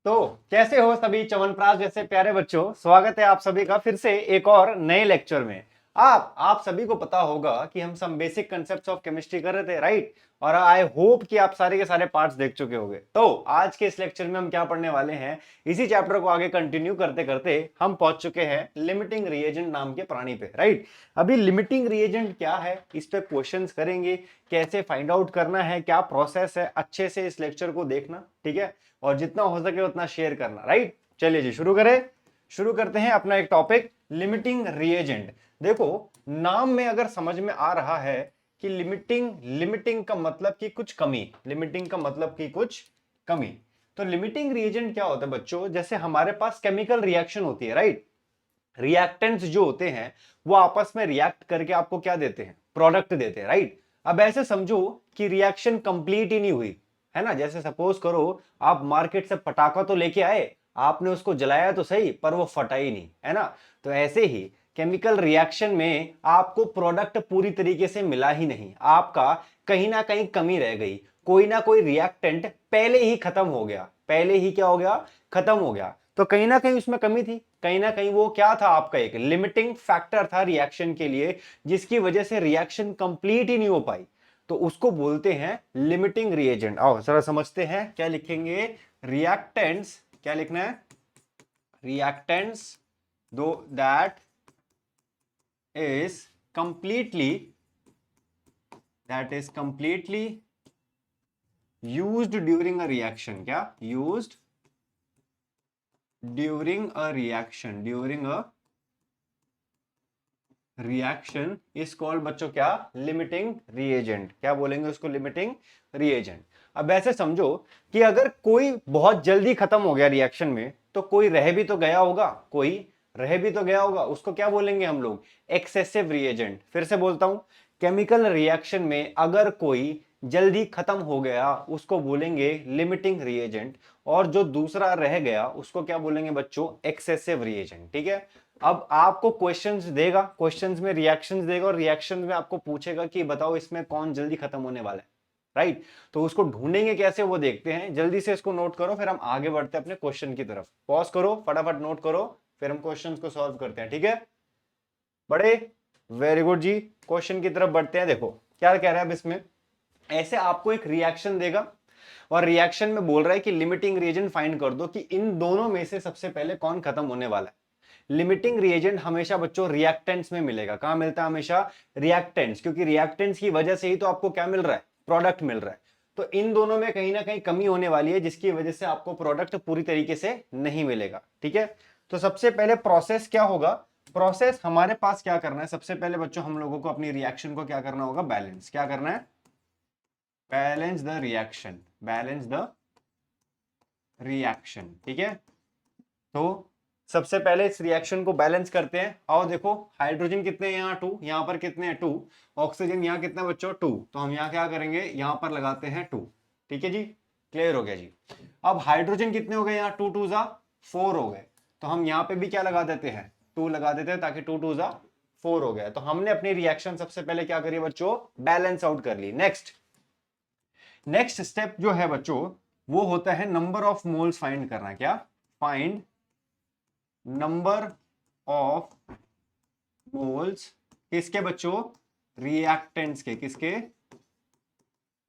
तो कैसे हो सभी च्यवनप्राश जैसे प्यारे बच्चों, स्वागत है आप सभी का फिर से एक और नए लेक्चर में। आप सभी को पता होगा कि हम some basic concepts of chemistry कर रहे थे, राइट। और आई होप कि आप सारे के सारे पार्ट्स देख चुके होंगे। तो आज के इस लेक्चर में हम क्या पढ़ने वाले हैं, इसी चैप्टर को आगे कंटिन्यू करते करते हम पहुंच चुके हैं लिमिटिंग रिएजेंट नाम के प्राणी पे, राइट। अभी लिमिटिंग रिएजेंट क्या है, इस पे क्वेश्चंस करेंगे, कैसे फाइंड आउट करना है, क्या प्रोसेस है, अच्छे से इस लेक्चर को देखना, ठीक है। और जितना हो सके उतना शेयर करना, राइट। चलिए जी शुरू करते हैं अपना एक टॉपिक, लिमिटिंग रिएजेंट। देखो, नाम में अगर समझ में आ रहा है कि लिमिटिंग का मतलब कि कुछ कमी, लिमिटिंग का मतलब कि कुछ कमी। तो लिमिटिंग रिएजेंट क्या होता है बच्चों, जैसे हमारे पास केमिकल रिएक्शन होती है, राइट। रिएक्टेंट्स जो होते हैं वो आपस में रिएक्ट करके आपको क्या देते हैं, प्रोडक्ट देते हैं, राइट। अब ऐसे समझो कि रिएक्शन कंप्लीट ही नहीं हुई, है ना। जैसे सपोज करो आप मार्केट से पटाखा तो लेके आए, आपने उसको जलाया तो सही पर वो फटा ही नहीं, है ना। तो ऐसे ही केमिकल रिएक्शन में आपको प्रोडक्ट पूरी तरीके से मिला ही नहीं, आपका कहीं ना कहीं कमी रह गई, कोई ना कोई रिएक्टेंट पहले ही खत्म हो गया, पहले ही क्या हो गया, खत्म हो गया। तो कहीं ना कहीं उसमें कमी थी, कहीं ना कहीं वो क्या था, आपका एक लिमिटिंग फैक्टर था रिएक्शन के लिए, जिसकी वजह से रिएक्शन कंप्लीट ही नहीं हो पाई। तो उसको बोलते हैं लिमिटिंग रिएजेंट। आओ जरा समझते हैं, क्या लिखेंगे, रिएक्टेंट्स, क्या लिखना है, रिएक्टेंट्स दो that is completely used during a reaction, क्या used during a reaction is called बच्चों क्या, लिमिटिंग रिएजेंट। क्या बोलेंगे उसको, लिमिटिंग रिएजेंट। अब ऐसे समझो कि अगर कोई बहुत जल्दी खत्म हो गया रिएक्शन में, तो कोई रह भी तो गया होगा, कोई रह भी तो गया होगा, उसको क्या बोलेंगे हम लोग, एक्सेसिव रिएजेंट। फिर से बोलता हूं, केमिकल रिएक्शन में अगर कोई जल्दी खत्म हो गया उसको बोलेंगे लिमिटिंग रिएजेंट, और जो दूसरा रह गया उसको क्या बोलेंगे बच्चों, एक्सेसिव रिएजेंट, ठीक है। अब आपको क्वेश्चंस देगा, क्वेश्चंस में रिएक्शंस देगा, और रिएक्शंस में आपको पूछेगा कि बताओ इसमें कौन जल्दी खत्म होने वाला है, राइट। तो उसको ढूंढेंगे कैसे, वो देखते हैं। जल्दी से इसको नोट करो, फिर हम आगे बढ़ते हैं अपने क्वेश्चन की तरफ। पॉज करो, फटाफट नोट करो, फिर हम क्वेश्चन को सॉल्व करते हैं, ठीक है। बड़े वेरी गुड जी, क्वेश्चन की तरफ बढ़ते हैं। देखो क्या कह रहा है अब इसमें, ऐसे आपको एक रिएक्शन देगा, और रिएक्शन में बोल रहा है कि लिमिटिंग रिएजेंट फाइंड कर दो कि इन दोनों में से सबसे पहले कौन खत्म होने वाला है। लिमिटिंग रिएजेंट हमेशा बच्चों रिएक्टेंट्स में मिलेगा। कहां मिलता है, हमेशा रिएक्टेंट्स, क्योंकि रिएक्टेंट्स की वजह से ही तो आपको क्या मिल रहा है, प्रोडक्ट मिल रहा है। तो इन दोनों में कहीं ना कहीं कमी होने वाली है, जिसकी वजह से आपको प्रोडक्ट पूरी तरीके से नहीं मिलेगा, ठीक है। तो सबसे पहले प्रोसेस क्या होगा, प्रोसेस हमारे पास क्या करना है, सबसे पहले बच्चों हम लोगों को अपनी रिएक्शन को क्या करना होगा, बैलेंस। क्या करना है, balance the reaction, balance the reaction, ठीक है। तो सबसे पहले इस रिएक्शन को बैलेंस करते हैं। आओ देखो, हाइड्रोजन कितने हैं यहाँ, 2, यहाँ पर कितने हैं, 2। ऑक्सीजन यहाँ कितना बच्चों, 2। तो हम यहाँ क्या करेंगे, यहाँ पर लगाते हैं 2, ठीक है जी, क्लियर हो गया जी। अब हाइड्रोजन कितने हो गए यहाँ, 2 2 जा 4 हो गए। तो हम यहाँ पे भी क्या लगा देते हैं, 2 लगा देते हैं, ताकि 2 2 जा 4 हो गया। तो हमने अपनी रिएक्शन सबसे पहले क्या करी बच्चों, बैलेंस आउट कर ली। नेक्स्ट स्टेप जो है बच्चों, वो होता है नंबर ऑफ मोल्स फाइंड करना। क्या, फाइंड नंबर ऑफ मोल्स, किसके बच्चों, रिएक्टेंट्स के, किसके,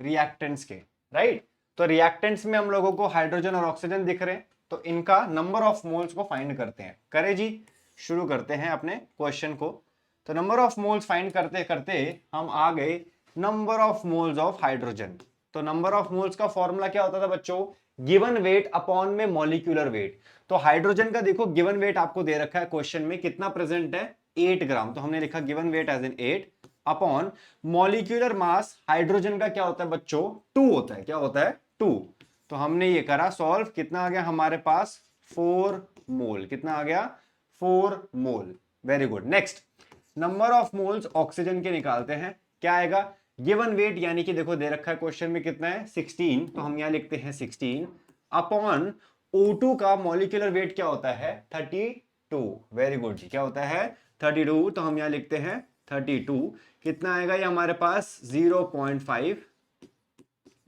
रिएक्टेंट्स के, राइट। तो रिएक्टेंट्स में हम लोगों को हाइड्रोजन और ऑक्सीजन दिख रहे हैं, तो इनका नंबर ऑफ मोल्स को फाइंड करते हैं। करें जी, शुरू करते हैं अपने क्वेश्चन को। तो नंबर ऑफ मोल्स फाइंड करते करते हम आ गए number of moles of hydrogen. तो नंबर ऑफ मोल्स का फॉर्मूला क्या होता था बच्चों, गिवन वेट अपॉन में मॉलिक्यूलर वेट। तो हाइड्रोजन का देखो गिवन वेट आपको दे रखा है क्वेश्चन में, कितना प्रेजेंट है, 8 ग्राम। तो हमने लिखा given weight as in 8 upon molecular mass, hydrogen का क्या होता है बच्चों, 2 होता है। क्या होता है, 2। तो हमने ये करा सॉल्व, कितना आ गया हमारे पास, 4 मोल। कितना आ गया, 4 mole. Very good. Next, number of moles oxygen के निकालते हैं। क्या आएगा, गिवन वेट यानी कि देखो दे रखा है क्वेश्चन में कितना है, 16। तो हम यहां लिखते हैं 16 अपॉन O2 का मॉलिक्यूलर वेट क्या होता है, 32। वेरी गुड जी, क्या होता है, 32। तो हम यहां लिखते हैं 32। कितना आएगा ये हमारे पास, 0.5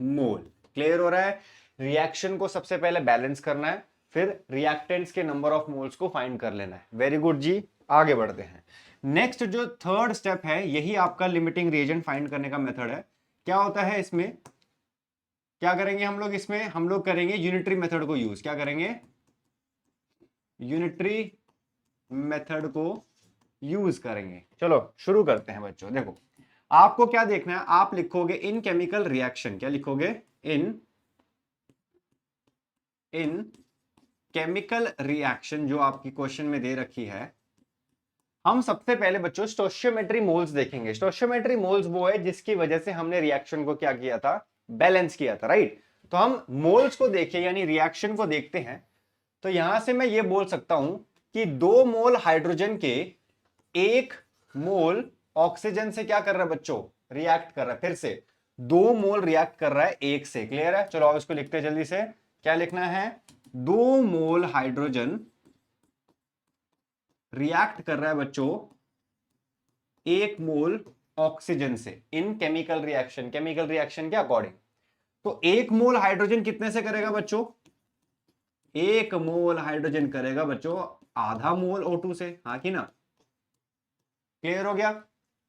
मोल। क्लियर हो रहा है। रिएक्शन को सबसे पहले बैलेंस करना है, फिर रिएक्टेंट्स के नंबर ऑफ मोल्स को फाइंड कर लेना है। वेरी गुड जी, आगे बढ़ते हैं। नेक्स्ट जो थर्ड स्टेप है, यही आपका लिमिटिंग रिएजेंट फाइंड करने का मेथड है। क्या होता है इसमें, क्या करेंगे हम लोग, इसमें हम लोग करेंगे यूनिटरी मेथड को यूज। क्या करेंगे, यूनिटरी मेथड को यूज करेंगे। चलो शुरू करते हैं बच्चों। देखो आपको क्या देखना है, आप लिखोगे इन केमिकल रिएक्शन। क्या लिखोगे, इन केमिकल रिएक्शन, जो आपकी क्वेश्चन में दे रखी है। हम सबसे पहले बच्चों स्टोइचियोमेट्री मोल्स देखेंगे। स्टोइचियोमेट्री मोल्स वो है जिसकी वजह से हमने रिएक्शन को क्या किया था, बैलेंस किया था, राइट। तो हम मोल्स को देखें यानी रिएक्शन को देखते हैं। तो यहां से मैं ये बोल सकता हूं कि 2 मोल हाइड्रोजन के 1 मोल ऑक्सीजन से क्या कर रहा है बच्चों, रिएक्ट कर रहा है। फिर से 2 मोल रिएक्ट कर रहा है 1 से। क्लियर है, चलो अब इसको लिखते हैं जल्दी से। क्या लिखना है, 2 मोल हाइड्रोजन रिएक्ट कर रहा है बच्चों 1 मोल ऑक्सीजन से इन केमिकल रिएक्शन, केमिकल रिएक्शन के अकॉर्डिंग। तो 1 मोल हाइड्रोजन कितने से करेगा बच्चों, 1 मोल हाइड्रोजन करेगा बच्चों आधा मोल O2 से, हाँ कि ना। क्लियर हो गया।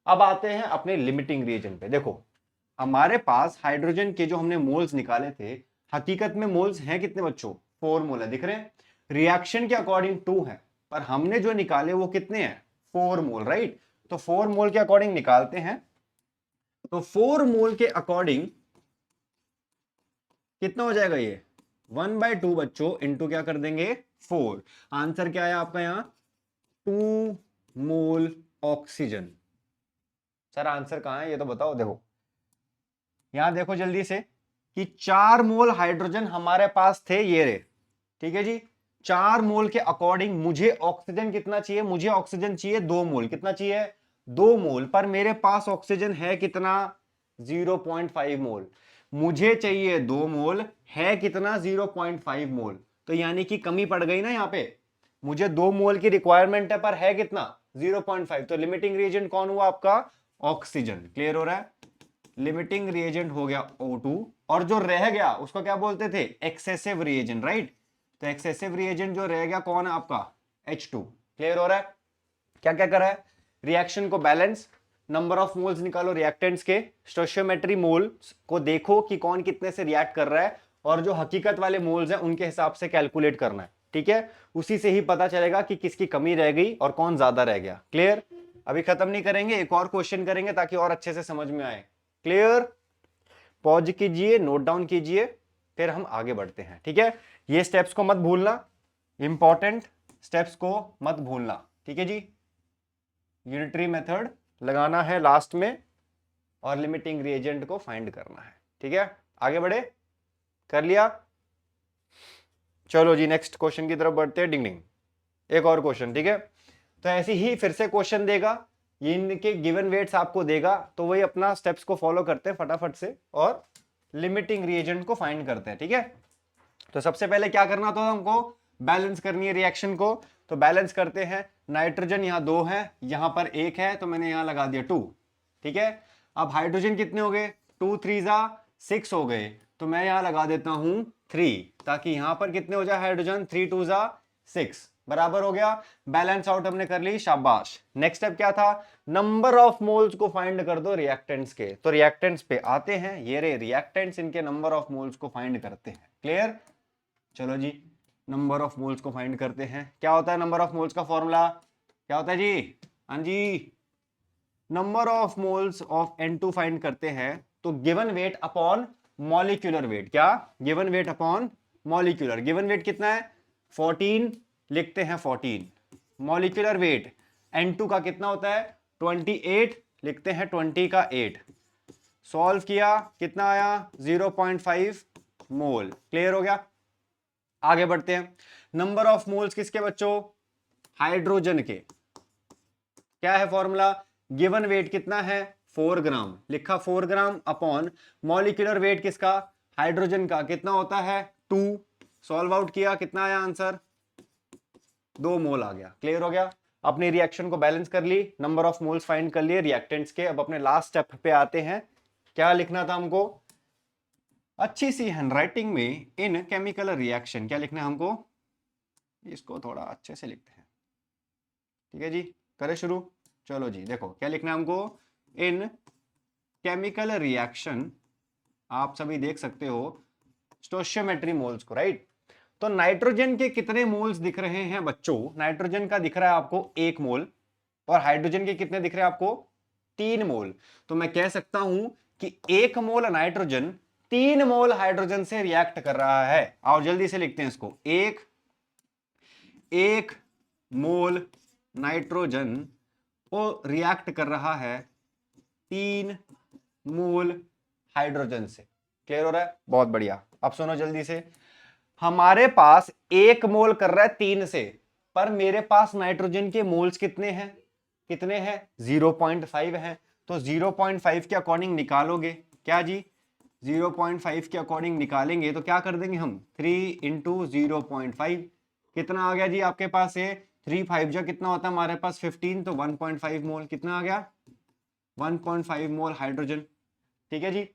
अब आते हैं अपने लिमिटिंग रिएजेंट पे। देखो हमारे पास हाइड्रोजन के जो हमने मोल्स निकाले थे, हकीकत में मोल्स हैं कितने बच्चों, 4 मोल है, दिख रहे हैं। रिएक्शन के अकॉर्डिंग 2 है, पर हमने जो निकाले वो कितने हैं, 4 मोल, राइट। तो 4 मोल के अकॉर्डिंग निकालते हैं। तो 4 मोल के अकॉर्डिंग कितना हो जाएगा, ये 1/2 बच्चों इंटू क्या कर देंगे 4। आंसर क्या है आपका यहाँ, 2 मोल ऑक्सीजन। सर आंसर कहां है ये तो बताओ। देखो यहां देखो जल्दी से कि 4 मोल हाइड्रोजन हमारे पास थे, ये रे, ठीक है जी। 4 मोल के अकॉर्डिंग मुझे ऑक्सीजन कितना चाहिए, मुझे ऑक्सीजन चाहिए 2 मोल। कितना चाहिए, 2 मोल, पर मेरे पास ऑक्सीजन है कितना, 0.5 मोल। मुझे चाहिए 2 मोल, है कितना 0.5 मोल। तो यानी कि कमी पड़ गई ना यहाँ पे। मुझे 2 मोल की रिक्वायरमेंट है पर है कितना 0.5। तो लिमिटिंग रिएजेंट कौन हुआ आपका, ऑक्सीजन। क्लियर हो रहा है, लिमिटिंग रिएजेंट हो गया O2, और जो रह गया उसको क्या बोलते थे, एक्सेसिव रिएजेंट, राइट। तो एक्सेसिव रिएजेंट जो रह गया कौन है आपका, H2। क्लियर हो रहा है। क्या क्या करा है, रिएक्शन को बैलेंस, नंबर ऑफ मोल्स निकालो रिएक्टेंट्स के, स्टोइचियोमेट्री मोल्स को देखो कि कौन कितने से रिएक्ट कर रहा है, और जो हकीकत वाले मोल्स हैं उनके हिसाब से कैलकुलेट करना है, ठीक है। उसी से ही पता चलेगा कि किसकी कमी रह गई और कौन ज्यादा रह गया। क्लियर, अभी खत्म नहीं करेंगे, एक और क्वेश्चन करेंगे ताकि और अच्छे से समझ में आए। क्लियर, पॉज कीजिए, नोट डाउन कीजिए, फिर हम आगे बढ़ते हैं, ठीक है। ये स्टेप्स को मत भूलना, इंपॉर्टेंट स्टेप्स को मत भूलना, ठीक है जी। यूनिटरी मेथड लगाना है लास्ट में, और लिमिटिंग रिएजेंट को फाइंड करना है, ठीक है। आगे बढ़े, कर लिया। चलो जी नेक्स्ट क्वेश्चन की तरफ बढ़ते हैं। डिंग डिंग, एक और क्वेश्चन, ठीक है। तो ऐसे ही फिर से क्वेश्चन देगा, ये इनके गिवन वेट्स आपको देगा, तो वही अपना स्टेप्स को फॉलो करते हैं फटाफट से और लिमिटिंग रिएजेंट को फाइंड करते हैं, ठीक है। तो सबसे पहले क्या करना था हमको, बैलेंस करनी है रिएक्शन को। तो बैलेंस करते हैं, नाइट्रोजन यहाँ 2 है, यहां पर 1 है, तो मैंने यहां लगा दिया 2, ठीक है। अब हाइड्रोजन कितने हो गए, 2 3 6 हो गए, तो मैं यहां लगा देता हूं 3, ताकि यहां पर कितने हो जाए हाइड्रोजन, 3 2 6, बराबर हो गया। बैलेंस आउट हमने कर ली, शाबाश। नेक्स्ट स्टेप क्या था, नंबर ऑफ मोल्स को फाइंड कर दो रिएक्टेंट्स के। तो रिएक्टेंट्स पे आते हैं, ये रे रिएक्टेंट्स, इनके नंबर ऑफ मोल्स को फाइंड करते हैं। क्लियर, चलो जी नंबर ऑफ मोल्स को फाइंड करते हैं। क्या होता है नंबर ऑफ मोल्स का फॉर्मूला, क्या होता है जी, हाँ जी, number of moles of N2 find करते हैं। तो given weight upon molecular weight, क्या, given weight upon molecular, given weight कितना है 14, लिखते हैं 14। मॉलिक्यूलर वेट N2 का कितना होता है 28, लिखते हैं 20 का 8। सॉल्व किया, कितना आया 0.5 मोल। क्लियर हो गया, आगे बढ़ते हैं। नंबर ऑफ मोल्स किसके बच्चों, हाइड्रोजन के। क्या है फॉर्मूला, गिवन वेट कितना है 4 ग्राम, लिखा 4 ग्राम अपॉन मॉलिक्यूलर वेट किसका, हाइड्रोजन का, कितना होता है 2। सॉल्व आउट किया, कितना आया आंसर, 2 मोल आ गया। क्लियर हो गया, अपनी रिएक्शन को बैलेंस कर ली, नंबर ऑफ मोल्स फाइंड कर लिए रिएक्टेंट्स के। अब अपने लास्ट स्टेप पे आते हैं, क्या लिखना था हमको, अच्छी सी हैंडराइटिंग में, इन केमिकल रिएक्शन, क्या लिखना है हमको, इसको थोड़ा अच्छे से लिखते हैं, ठीक है जी। करें शुरू, चलो जी। देखो क्या लिखना है हमको, इन केमिकल रिएक्शन, आप सभी देख सकते हो स्टोइचियोमेट्री मोल्स को, राइट। तो नाइट्रोजन के कितने मोल्स दिख रहे हैं बच्चों? नाइट्रोजन का दिख रहा है आपको 1 मोल, और हाइड्रोजन के कितने दिख रहे हैं आपको? 3 मोल। तो मैं कह सकता हूं कि 1 मोल नाइट्रोजन 3 मोल हाइड्रोजन से रिएक्ट कर रहा है। आओ जल्दी से लिखते हैं इसको, एक मोल नाइट्रोजन को रिएक्ट कर रहा है 3 मोल हाइड्रोजन से। क्लियर हो रहा है? बहुत बढ़िया। अब सुनो जल्दी से, हमारे पास 1 मोल कर रहा है 3 से, पर मेरे पास नाइट्रोजन के मोल्स कितने हैं? कितने हैं? 0.5 है। तो 0.5 के अकॉर्डिंग निकालोगे क्या जी? 0.5 के अकॉर्डिंग निकालेंगे तो क्या कर देंगे हम? 3 इंटू 0.5, कितना आ गया जी आपके पास? ये 3 5 जा कितना होता है हमारे पास? 15, तो 1.5 मोल। कितना आ गया? 1.5 मोल हाइड्रोजन। ठीक है जी।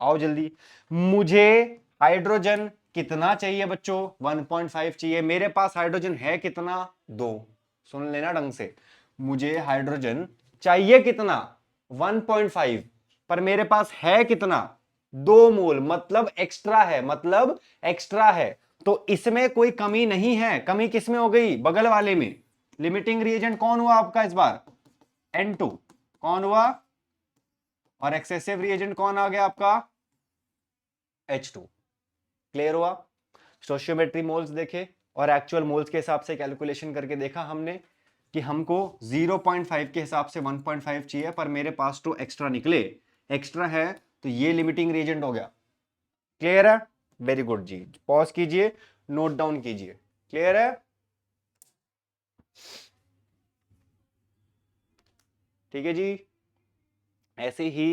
आओ जल्दी, मुझे हाइड्रोजन कितना चाहिए बच्चों? 1.5 चाहिए। मेरे पास हाइड्रोजन है कितना? 2। सुन लेना ढंग से, मुझे हाइड्रोजन चाहिए कितना? 1.5, पर मेरे पास है कितना? 2 मोल, मतलब एक्स्ट्रा है, मतलब एक्स्ट्रा है। तो इसमें कोई कमी नहीं है। कमी किसमें हो गई? बगल वाले में। लिमिटिंग रिएजेंट कौन हुआ आपका इस बार? N2 कौन हुआ? और एक्सेसिव रिएजेंट कौन आ गया आपका? H2। क्लियर हुआ? स्टोइचियोमेट्री मोल्स देखे और एक्चुअल मोल्स के हिसाब से कैलकुलेशन करके देखा हमने कि हमको 0.5 के हिसाब से 1.5 चाहिए, पर मेरे पास तो एक्स्ट्रा निकले, एक्स्ट्रा है, तो ये लिमिटिंग रिएजेंट हो गया। क्लियर है? वेरी गुड जी। पॉज कीजिए, नोट डाउन कीजिए। क्लियर है? ठीक है जी। ऐसे ही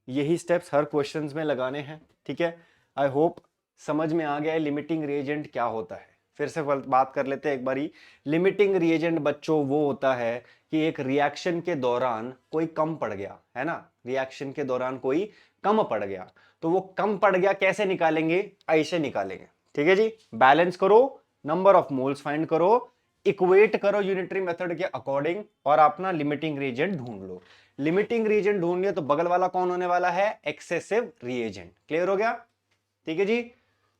यही स्टेप्स हर क्वेश्चंस में लगाने हैं, ठीक है। आई होप समझ में आ गया है लिमिटिंग रिएजेंट क्या होता है। फिर से बात कर लेते हैं एक बारी। लिमिटिंग रिएजेंट बच्चों वो होता है कि एक रिएक्शन के दौरान कोई कम पड़ गया है ना, रिएक्शन के दौरान कोई कम पड़ गया, तो वो कम पड़ गया कैसे निकालेंगे? ऐसे निकालेंगे, ठीक है जी। बैलेंस करो, नंबर ऑफ मोल्स फाइंड करो, इक्वेट करो यूनिटरी मेथड के अकॉर्डिंग, और अपना लिमिटिंग रिएजेंट ढूंढ लो। लिमिटिंग रिएजेंट ढूंढ लिया तो बगल वाला कौन होने वाला है? Excessive reagent. क्लियर हो गया? ठीक है जी।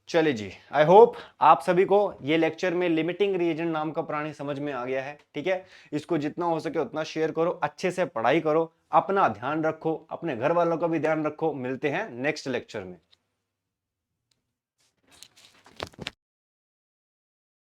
चलिए जी, आई होप आप सभी को ये लेक्चर में लिमिटिंग रिएजेंट नाम का प्राणी समझ में आ गया है, ठीक है। इसको जितना हो सके उतना शेयर करो, अच्छे से पढ़ाई करो, अपना ध्यान रखो, अपने घर वालों का भी ध्यान रखो। मिलते हैं नेक्स्ट लेक्चर में।